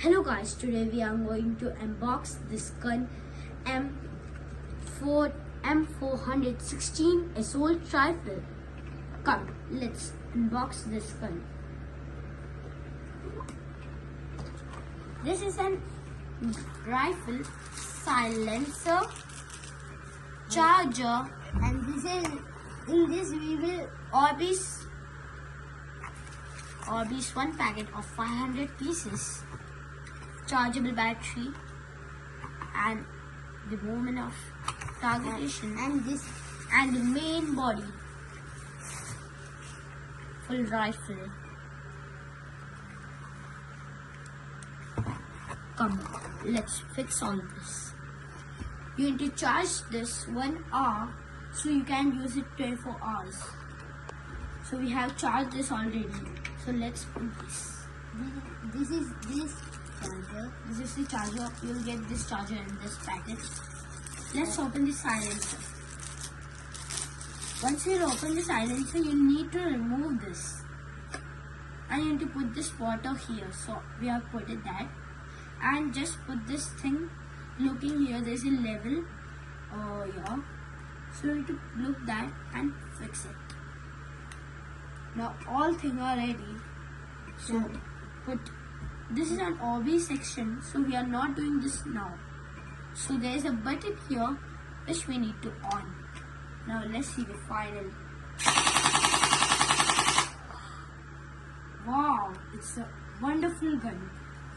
Hello guys, today we are going to unbox this gun M416 assault rifle. Come, let's unbox this gun. This is an rifle, silencer, charger, and in this we will Orbis one packet of 500 pieces, chargeable battery, and the movement of targetation, and the main body, full rifle. Come, let's fix all this. You need to charge this 1 hour so you can use it 24 hours. So we have charged this already. So let's put this. This is charger. This is the charger. You'll get this charger in this packet. Let's open the silencer. Once you open the silencer, you need to remove this. And you need to put this water here. So we have put it that. And just put this thing. Looking here, there's a level here. So you need to look that and fix it. Now all things are ready. So this is an OB section, so we are not doing this now. So there is a button here which we need to on. Now let's see the final. Wow, it's a wonderful gun.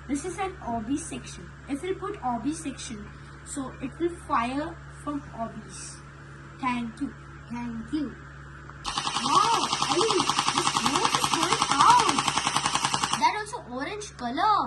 This is an OB section. If we put OB section, so it will fire from OBs. Thank you. Thank you. Wow, Ali, this smoke is going out. That also orange color.